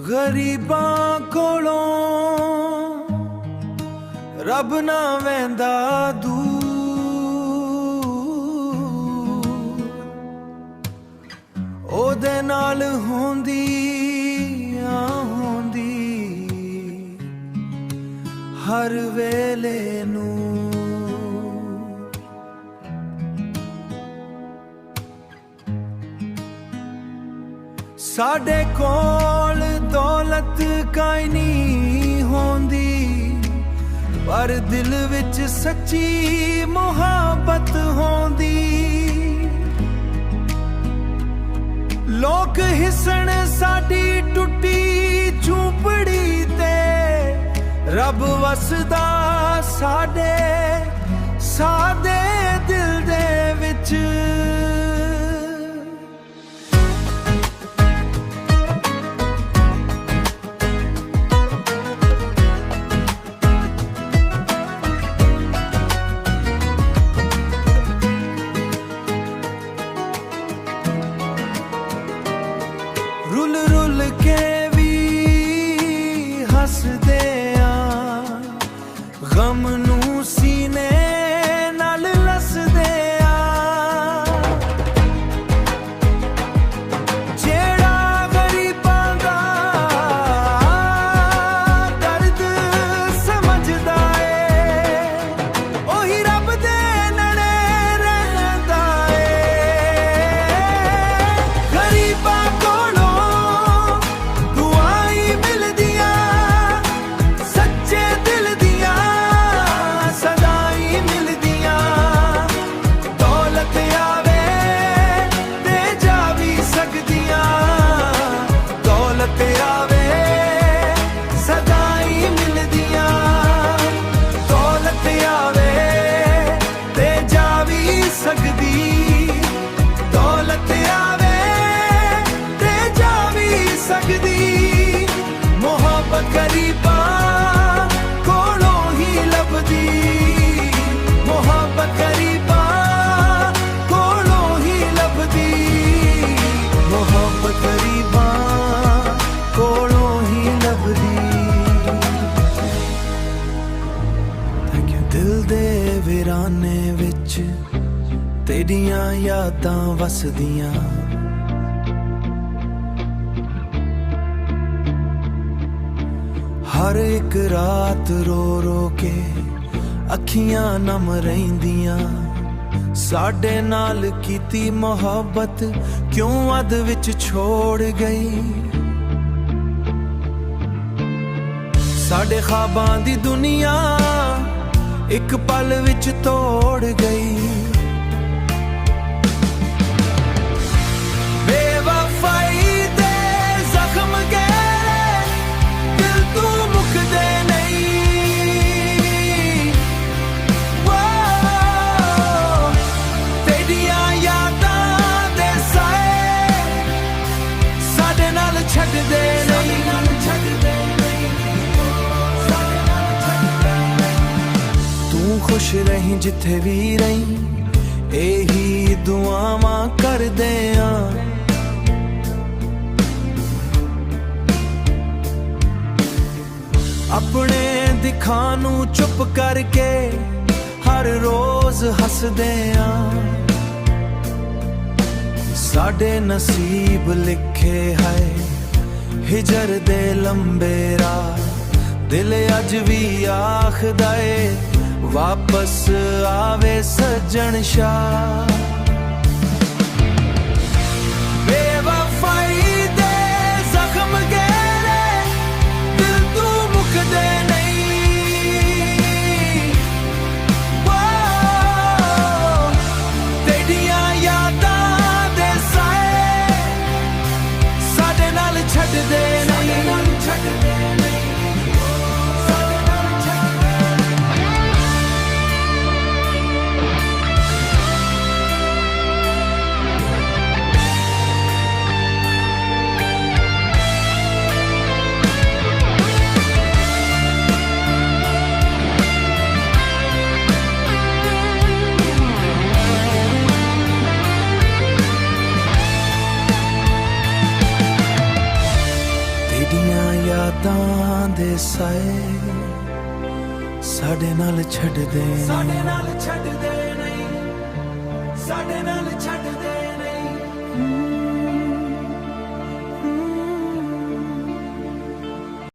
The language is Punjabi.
ਗਰੀਬਾਂ ਕੋਲੋਂ ਰੱਬ ਨਾ ਵਹਿੰਦਾ ਦੂਰ, ਉਹਦੇ ਨਾਲ ਹੁੰਦੀ ਹਰ ਵੇਲੇ ਨੂੰ। ਸਾਡੇ ਕੋਲ ਦੌਲਤ ਕਾਈ ਨਹੀਂ ਹੁੰਦੀ, ਪਰ ਦਿਲ ਵਿੱਚ ਸੱਚੀ ਮੁਹੱਬਤ ਹੁੰਦੀ। ਲੋਕ ਹਿੱਸਣ ਸਾਡੀ ਟੁੱਟੀ ਝੂੰਪੜੀ ਤੇ, ਰੱਬ ਵਸਦਾ ਸਾਡੇ ਦਿਲ ਦੇ ਵਿੱਚ। ਰੁੱਲ ਰੁੱਲ ਕੇ ਵੀ ਹੱਸਦੇ ਆ, ਗਮ ਨੂੰ ਸੀਨੇ ਨਾਲ ਲੱਸਦੇ ਆ। ਜਿਹੜਾ ਗਰੀਬਾਂ ਦਾ ਦਰਦ ਸਮਝਦਾ ਏ, ਉਹੀ ਰੱਬ ਦੇ ਨੇੜੇ ਰਹਿੰਦਾ ਏ। ਗਰੀਬਾਂ ਕੋਲੋਂ ਦਿਲ ਦੇ ਵੀਰਾਨੇ ਵਿੱਚ ਤੇਰੀਆਂ ਯਾਦਾਂ ਵਸਦੀਆਂ। ਹਰ ਇੱਕ ਰਾਤ ਰੋ ਰੋ ਕੇ ਅੱਖੀਆਂ ਨਮ ਰਹਿੰਦੀਆਂ। ਸਾਡੇ ਨਾਲ ਕੀਤੀ ਮੁਹੱਬਤ ਕਿਉਂ ਅੱਧ ਵਿੱਚ ਛੋੜ ਗਈ। ਸਾਡੇ ਖ਼ਾਬਾਂ ਦੀ ਦੁਨੀਆ ਇੱਕ ਪਲ ਵਿੱਚ ਤੋੜ ਗਈ। ਬੇਵਫਾਈ ਦੇ ਜ਼ਖਮ ਗਹਿਰੇ, ਦਿਲ ਤੋਂ ਮੁੱਕਦੇ ਨਹੀਂ। ਤੇਰੀਆਂ ਯਾਦਾਂ ਦੇ ਸਾਏ ਸਾਡੇ ਨਾਲ ਛੱਡਦੇ ਨਹੀਂ। ਖੁਸ਼ ਰਹੀਂ ਜਿੱਥੇ ਵੀ ਰਹੀਂ, ਇਹੀ ਦੁਆਵਾਂ ਕਰਦੇ ਆਂ। ਆਪਣੇ ਦਿਖਾਂ ਨੂੰ ਚੁੱਪ ਕਰਕੇ ਹਰ ਰੋਜ਼ ਹੱਸਦੇ ਆਂ। ਸਾਡੇ ਨਸੀਬ ਲਿਖੇ ਹੈ ਹਿਜਰ ਦੇ ਲੰਬੇ ਰਾਹ, ਦਿਲ ਅੱਜ ਵੀ ਆਖਦਾ ਏ ਵਾਪਸ ਆਵੇ ਸੱਜਣ ਸ਼ਾਹ। ਬੇਵਫਾਈ ਦੇ ਜ਼ਖਮ ਗਹਿਰੇ, ਦਿਲ ਤੋਂ ਮੁੱਕਦੇ ਨਹੀਂ। ਤੇਰੀਆਂ ਯਾਦਾਂ ਦੇ ਸਾਏ ਸਾਡੇ ਨਾਲ ਛੱਡਦੇ ਨਹੀਂ। ਤੇਰੀਆਂ ਯਾਦਾਂ ਦੇ ਸਾਏ ਸਾਡੇ ਨਾਲ ਛੱਡ ਦੇ